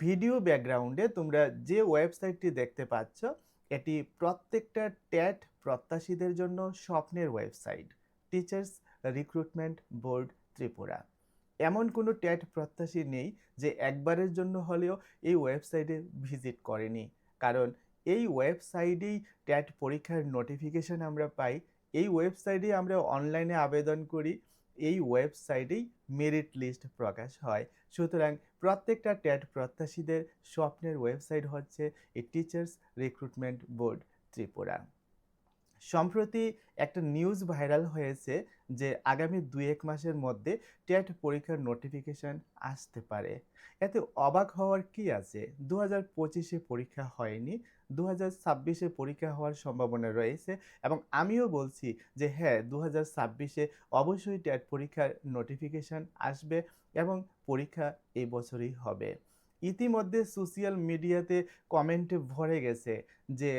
Video ব্যাকগ্রাউন্ডে তোমরা যে ওয়েবসাইটটি দেখতে পাচ্ছ, এটি প্রত্যেকটা ট্যাট প্রত্যাশীদের জন্য স্বপ্নের website. Teachers recruitment board Tripura. এমন কোনো ট্যাট প্রত্যাশী নেই যে একবারের জন্য হলেও এই ওয়েবসাইটে ভিজিট করেনি। কারণ এই ওয়েবসাইটেই ট্যাট পরীক্ষার নোটিফিকেশন আমরা পাই, এই ওয়েবসাইটেই আমরা অনলাইনে আবেদন করি, এই ওয়েবসাইটেই মেরিট লিস্ট প্রকাশ হয়। সুতরাং প্রত্যেকটা ট্যাট প্রত্যাশীদের স্বপ্নের ওয়েবসাইট হচ্ছে এই টিচার্স রিক্রুটমেন্ট বোর্ড ত্রিপুরা। সম্প্রতি একটা নিউজ ভাইরাল হয়েছে যে আগামী 2-1 মাসের মধ্যে টেট পরীক্ষার নোটিফিকেশন আসতে পারে। এতে অবাক হওয়ার কি আছে? 2025-এ পরীক্ষা হয়নি, 2026-এ পরীক্ষা হওয়ার সম্ভাবনা রয়েছে এবং আমিও বলছি যে হ্যাঁ, 2026-এ অবশ্যই টেট পরীক্ষার নোটিফিকেশন আসবে এবং পরীক্ষা এই বছরই হবে। ইতিমধ্যে সোশ্যাল মিডিয়াতে কমেন্টে ভরে গেছে যে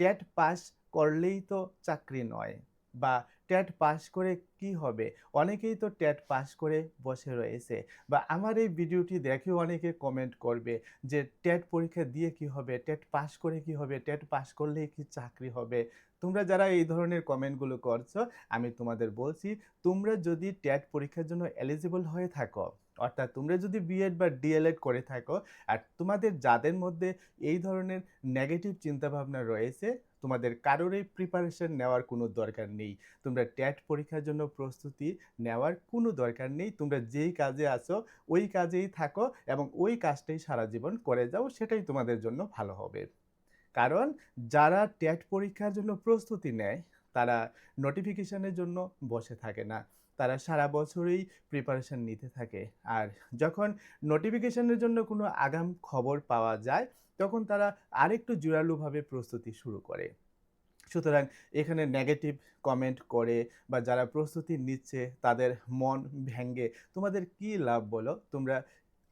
টেট পাস করলেই তো চাকরি নয়, বা টেট পাস করে কি হবে? অনেকেই তো টেট পাস করে বসে রয়েছে, বা আমার এই ভিডিওটি দেখেও অনেকে কমেন্ট করবে যে টেট পরীক্ষা দিয়ে কি হবে? টেট পাস করে কি হবে? টেট পাস করলেই কি চাকরি হবে? তোমরা যারা এই ধরনের কমেন্টগুলো করছো, আমি তোমাদের বলছি, তোমরা যদি টেট পরীক্ষার জন্য এলিজিবল হয়ে থাকো, অর্থাৎ তোমরা যদি বিএড বা ডিএলএড করে থাকো, আর তোমাদের যাদের মধ্যে এই ধরনের নেগেটিভ চিন্তাভাবনা রয়েছে, তোমাদের কারোরই প্রিপারেশন নেওয়ার কোনো দরকার নেই। তোমরা টেট পরীক্ষার জন্য প্রস্তুতি নেওয়ার কোনো দরকার নেই। তোমরা যেই কাজে আছো ওই কাজেই থাকো এবং ওই কাজটাই সারা জীবন করে যাও, সেটাই তোমাদের জন্য ভালো হবে। কারণ যারা টেট পরীক্ষার জন্য প্রস্তুতি নেয়, তারা নোটিফিকেশনের জন্য বসে থাকে না। তারা সারা বছরই প্রিপারেশন নিতে থাকে। আর যখন নোটিফিকেশনের জন্য কোনো আগাম খবর পাওয়া যায়, তখন তারা আরেকটু জোরালোভাবে প্রস্তুতি শুরু করে। সুতরাং এখানে নেগেটিভ কমেন্ট করে বা যারা প্রস্তুতি নিচ্ছে তাদের মন ভেঙে তোমাদের কি লাভ বলো? তোমরা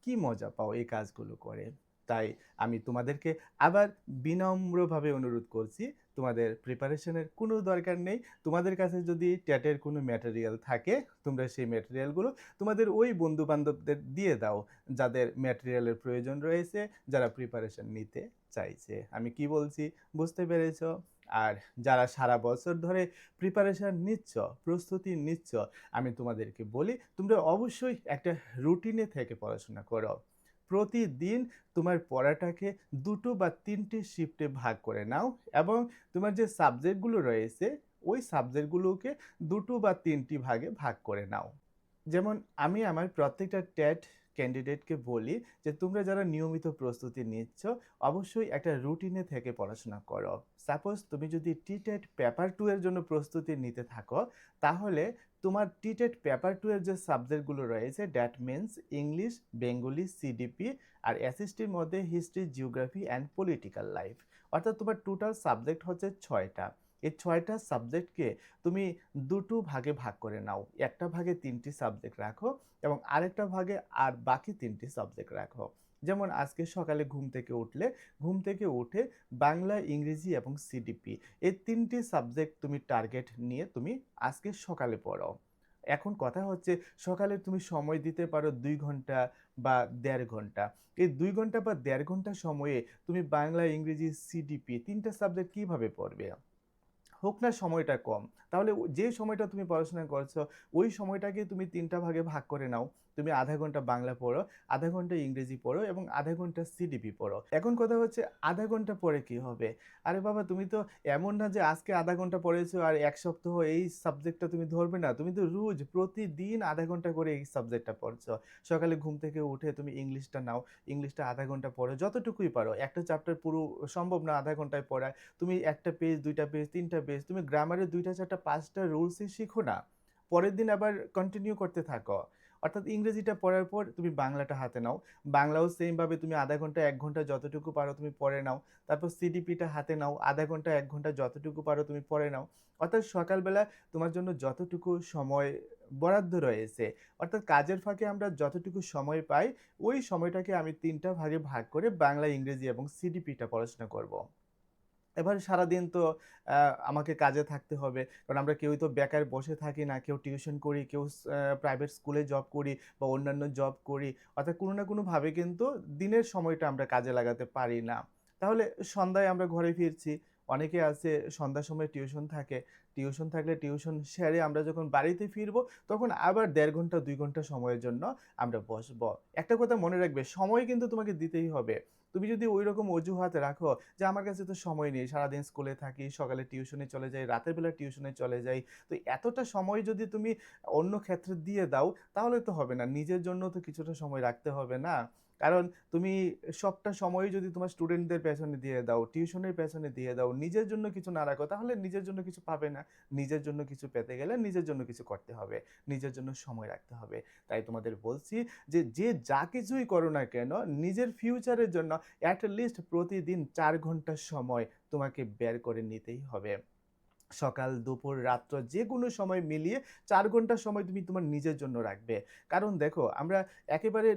কি মজা পাও এই কাজগুলো করে? তাই আমি তোমাদেরকে আবার বিনম্রভাবে অনুরোধ করছি, তোমাদের প্রিপারেশনের কোনো দরকার নেই। তোমাদের কাছে যদি ট্যাটের কোনো ম্যাটেরিয়াল থাকে, তোমরা সেই ম্যাটেরিয়ালগুলো তোমাদের ওই বন্ধু-বান্ধবদের দিয়ে দাও, যাদের ম্যাটেরিয়ালের প্রয়োজন রয়েছে, যারা প্রিপারেশন নিতে চাইছে। আমি কি বলছি বুঝতে পেরেছ? আর যারা সারা বছর ধরে প্রিপারেশন নিচ্ছ, প্রস্তুতি নিচ্ছ, আমি তোমাদেরকে বলি, তোমরা অবশ্যই একটা রুটিনে থেকে পড়াশোনা করো। প্রতিদিন তোমার পড়াটাকে 2 বা 3টে শিফটে ভাগ করে নাও এবং তোমার যে সাবজেক্টগুলো রয়েছে, ওই সাবজেক্টগুলোকে 2 বা 3টি ভাগে ভাগ করে নাও। যেমন আমি আমার প্রত্যেকটা টেট ক্যান্ডিডেটকে বলি যে তোমরা যারা নিয়মিত প্রস্তুতি নিচ্ছ, অবশ্যই একটা রুটিনে থেকে পড়াশোনা করো। সাপোজ তুমি যদি টিটেট পেপার 2 এর জন্য প্রস্তুতি নিতে থাকো, তাহলে তোমার টিটেট পেপার 2 এর যে সাবজেক্টগুলো রয়েছে, that means English, Bengali, CDP আর এসএসটির মধ্যে history, geography and political life, অর্থাৎ তোমার টোটাল সাবজেক্ট হচ্ছে 6টা। এই 6টা সাবজেক্টকে তুমি 2টো ভাগে ভাগ করে নাও। একটা ভাগে 3টি সাবজেক্ট রাখো এবং আরেকটা ভাগে আর বাকি 3টি সাবজেক্ট রাখো। যেমন আজকে সকালে ঘুম থেকে উঠলে, ঘুম থেকে উঠে বাংলা, ইংরেজি এবং সিডিপি, এই 3টি সাবজেক্ট তুমি টার্গেট নিয়ে তুমি আজকে সকালে পড়ো। এখন কথা হচ্ছে, সকালে তুমি সময় দিতে পারো 2 ঘন্টা বা 1.5 ঘন্টা। এই 2 ঘন্টা বা 1.5 ঘন্টা সময়ে তুমি বাংলা, ইংরেজি, সিডিপি 3টা সাবজেক্ট কিভাবে পড়বে? হোক না সময়টা কম, তাহলে যে সময়টা তুমি পড়াশোনা করছো, ওই সময়টাকে তুমি 3টা ভাগে ভাগ করে নাও। তুমি আধা ঘন্টা বাংলা পড়ো, আধা ঘন্টা ইংরেজি পড়ো এবং আধা ঘন্টা সিডিপি পড়ো। এখন কথা হচ্ছে, আধা ঘন্টা পরে কি হবে? আরে বাবা, তুমি তো এমন না যে আজকে আধা ঘন্টা পড়েছো আর 1 সপ্তাহ এই সাবজেক্টটা তুমি ধরবে না। তুমি তো রোজ প্রতিদিন আধা ঘন্টা করে এই সাবজেক্টটা পড়ছো। সকালে ঘুম থেকে উঠে তুমি ইংলিশটা নাও, ইংলিশটা আধা ঘন্টা পড়ো, যতটুকুই পারো। একটা চ্যাপ্টার পুরো সম্ভব না আধা ঘন্টায় পড়া। তুমি 1টা পেজ, 2টা পেজ, 3টা পেজ, তুমি গ্রামারের 2টা 4টা 5টা রুলসই শিখো না। পরের দিন আবার কন্টিনিউ করতে থাকো। অর্থাৎ ইংরেজিটা পড়ার পর তুমি বাংলাটা হাতে নাও। বাংলাও সেম ভাবে তুমি আধা ঘন্টা 1 ঘন্টা যতটুকু পারো তুমি পড়ে নাও। তারপর সিডিপিটা হাতে নাও। আধা ঘন্টা 1 ঘন্টা যতটুকু পারো তুমি পড়ে নাও। অর্থাৎ সকালবেলা তোমার জন্য যতটুকু সময় বরাদ্দ রয়েছে, অর্থাৎ কাজের ফাঁকে আমরা যতটুকু সময় পাই, ওই সময়টাকে আমি 3টা ভাগে ভাগ করে বাংলা, ইংরেজি এবং সিডিপিটা পড়াশোনা করব। এবার সারাদিন তো আমাকে কাজে থাকতে হবে, কারণ আমরা কেউই তো বেকার বসে থাকি না, কেউ টিউশন করি, কেউ প্রাইভেট স্কুলে জব করি বা অন্যান্য জব করি, অর্থাৎ কোনো না কোনোভাবে কিন্তু দিনের সময়টা আমরা কাজে লাগাতে পারি না। তাহলে সন্ধ্যায় আমরা ঘরে ফিরছি, অনেকে আছে সন্ধ্যার সময় টিউশন থাকে, টিউশন থাকলে টিউশন সেরে আমরা যখন বাড়িতে ফিরবো তখন আবার ১.৫ ঘন্টা ২ ঘন্টা সময়ের জন্য আমরা বসবো। একটা কথা মনে রাখবে, সময় কিন্তু তোমাকে দিতেই হবে। তুমি যদি ঐরকম অজুহাত রাখো যে আমার কাছে তো সময় নেই, সারাদিন স্কুলে থাকি, সকালে টিউশনে চলে যাই, রাতের বেলা টিউশনে চলে যাই। তো এতটা সময় যদি তুমি অন্য ক্ষেত্রে দিয়ে দাও তাহলে তো হবে না। নিজের জন্য তো কিছুটা সময় রাখতে হবে না? কারণ তুমি সবটা সময়ই যদি তোমার স্টুডেন্টদের পেছনে দিয়ে দাও, টিউশনের পেছনে দিয়ে দাও, নিজের জন্য কিছু না রাখো তাহলে নিজের জন্য কিছু পাবে না। নিজের জন্য কিছু পেতে গেলে নিজের জন্য কিছু করতে হবে। নিজের জন্য সময় রাখতে হবে। তাই তোমাদের বলছি যে, যে যা কিছুই করো না কেন নিজের ফিউচারের জন্য এট লিস্ট প্রতিদিন ৪ ঘন্টা সময় তোমাকে বের করে নিতেই হবে। সকাল, দুপুর, রাত্র যেকোনো সময় মিলিয়ে ৪ ঘন্টা সময় তুমি তোমার নিজের জন্য রাখবে। কারণ দেখো আমরা একেবারে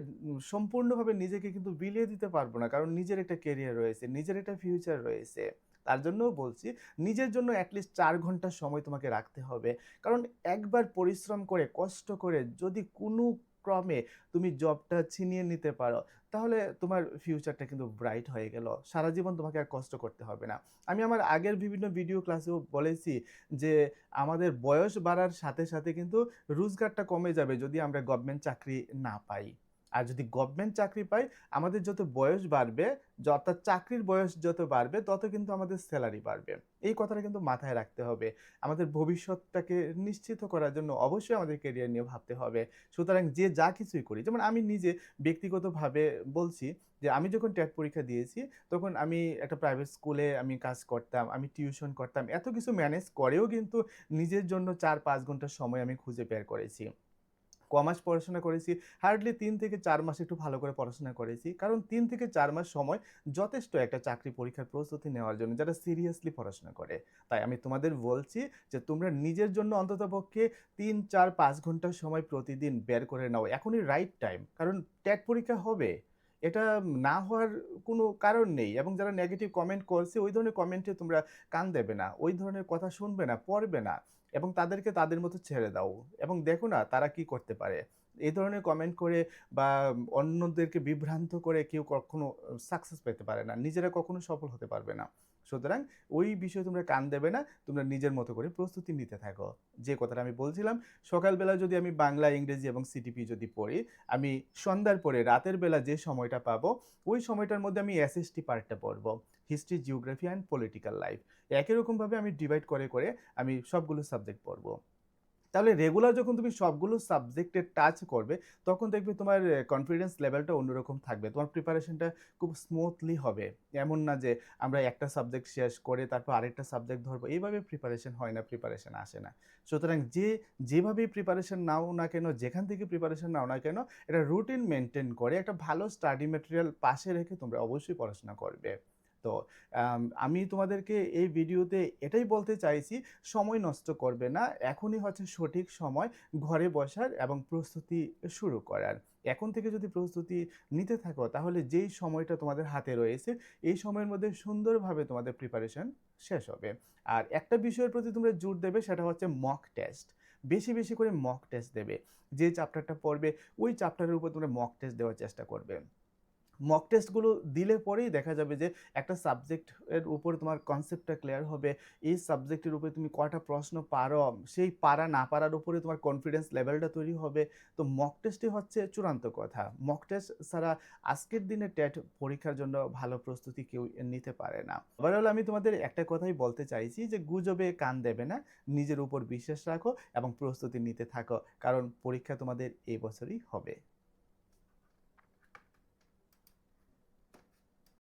সম্পূর্ণভাবে নিজেকে কিন্তু বিলিয়ে দিতে পারবো না। কারণ নিজের একটা ক্যারিয়ার রয়েছে, নিজের একটা ফিউচার রয়েছে। তার জন্যও বলছি নিজের জন্য এট লিস্ট ৪ ঘন্টা সময় তোমাকে রাখতে হবে। কারণ একবার পরিশ্রম করে, কষ্ট করে যদি কোনো ক্রমে তুমি জবটা ছিনিয়ে নিতে পারো, তাহলে তোমার ফিউচারটা কিন্তু ব্রাইট হয়ে গেল। সারা জীবন তোমাকে আর কষ্ট করতে হবে না। আমি আমার আগের বিভিন্ন ভিডিও ক্লাসেও বলেছি যে আমাদের বয়স বাড়ার সাথে সাথে কিন্তু রোজগারটা কমে যাবে যদি আমরা গভর্নমেন্ট চাকরি না পাই। আর যদি গভর্নমেন্ট চাকরি পাই, আমাদের যত বয়স বাড়বে, অর্থাৎ চাকরির বয়স যত বাড়বে তত কিন্তু আমাদের স্যালারি বাড়বে। এই কথাটা কিন্তু মাথায় রাখতে হবে। আমাদের ভবিষ্যৎটাকে নিশ্চিত করার জন্য অবশ্যই আমাদের ক্যারিয়ার নিয়ে ভাবতে হবে। সুতরাং যে যা কিছুই করি, যেমন আমি নিজে ব্যক্তিগতভাবে বলছি যে আমি যখন টেট পরীক্ষা দিয়েছি তখন আমি একটা প্রাইভেট স্কুলে আমি কাজ করতাম, আমি টিউশন করতাম। এত কিছু ম্যানেজ করেও কিন্তু নিজের জন্য ৪-৫ ঘন্টা সময় আমি খুঁজে বের করেছি। কমার্স পড়াশোনা করেছি। হার্ডলি ৩ থেকে ৪ মাস একটু ভালো করে পড়াশোনা করেছি। কারণ ৩ থেকে ৪ মাস সময় যথেষ্ট একটা চাকরি পরীক্ষার প্রস্তুতি নেওয়ার জন্য, যারা সিরিয়াসলি পড়াশোনা করে। তাই আমি তোমাদের বলছি যে তোমরা নিজের জন্য অন্ততপক্ষে ৩, ৪, ৫ ঘন্টা সময় প্রতিদিন বের করে নাও। এখনই রাইট টাইম। কারণ টেট পরীক্ষা হবে। এটা না হওয়ার কোনো কারণ নেই, এবং যারা নেগেটিভ কমেন্ট করছে ওই ধরনের কমেন্টে তোমরা কান দেবে না। ওই ধরনের কথা শুনবে না, পড়বে না। এবং তাদেরকে তাদের মতো ছেড়ে দাও এবং দেখো না তারা কি করতে পারে। এই ধরনের কমেন্ট করে বা অন্যদেরকে বিভ্রান্ত করে কেউ কখনো সাকসেস পেতে পারে না, নিজেরা কখনো সফল হতে পারবে না। সুতরাং ওই বিষয়ে তোমরা কান দেবে না, তোমরা নিজের মতো করে প্রস্তুতি নিতে থাকো। যে কথাটা আমি বলছিলাম, সকালবেলা যদি আমি বাংলা, ইংরেজি এবং সিটিপি যদি পড়ি, আমি সন্ধ্যার পরে রাতের বেলা যে সময়টা পাবো ওই সময়টার মধ্যে আমি এসএসটি পার্টটা পড়বো, history, geography and political life. একই রকমভাবে আমি ডিভাইড করে করে আমি সবগুলো সাবজেক্ট পড়বো। তাহলে রেগুলার যখন তুমি সবগুলো সাবজেক্টে টাচ করবে তখন দেখবে তোমার কনফিডেন্স লেভেলটা অন্যরকম থাকবে, তোমার প্রিপারেশনটা খুব স্মুথলি হবে। এমন না যে আমরা একটা সাবজেক্ট শেষ করে তারপর আরেকটা সাবজেক্ট ধরবো, এইভাবে প্রিপারেশন হয় না, প্রিপারেশন আসে না। সুতরাং যেভাবেই প্রিপারেশন নাও না কেন, যেখান থেকে প্রিপারেশন নাও না কেন, এটা রুটিন মেনটেন করে একটা ভালো স্টাডি ম্যাটেরিয়াল পাশে রেখে তোমরা অবশ্যই পড়াশোনা করবে। তো আমি তোমাদেরকে এই ভিডিওতে এটাই বলতে চাইছি, সময় নষ্ট করবে না। এখনই হচ্ছে সঠিক সময় ঘরে বসার এবং প্রস্তুতি শুরু করার। এখন থেকে যদি প্রস্তুতি নিতে থাকো তাহলে যেই সময়টা তোমাদের হাতে রয়েছে এই সময়ের মধ্যে সুন্দরভাবে তোমাদের প্রিপারেশন শেষ হবে। আর একটা বিষয়ের প্রতি তোমরা জোর দেবে, সেটা হচ্ছে মক টেস্ট। বেশি বেশি করে মক টেস্ট দেবে। যে চ্যাপ্টারটা পড়বে ওই চ্যাপ্টারের উপর তোমরা মক টেস্ট দেওয়ার চেষ্টা করবে। মক টেস্টগুলো দিলে পরেই দেখা যাবে যে একটা সাবজেক্টের উপর তোমার কনসেপ্টটা ক্লিয়ার হবে। এই সাবজেক্টের উপরে তুমি কয়টা প্রশ্ন পারো, সেই পারা না পারার উপরে তোমার কনফিডেন্স লেভেলটা তৈরি হবে। তো মক টেস্টই হচ্ছে চূড়ান্ত কথা। মক টেস্ট ছাড়া আজকের দিনে টেট পরীক্ষার জন্য ভালো প্রস্তুতি কেউ নিতে পারে না। ওভারঅল আমি তোমাদের একটা কথাই বলতে চাইছি যে গুজবে কান দেবে না, নিজের উপর বিশ্বাস রাখো এবং প্রস্তুতি নিতে থাকো, কারণ পরীক্ষা তোমাদের এই বছরই হবে।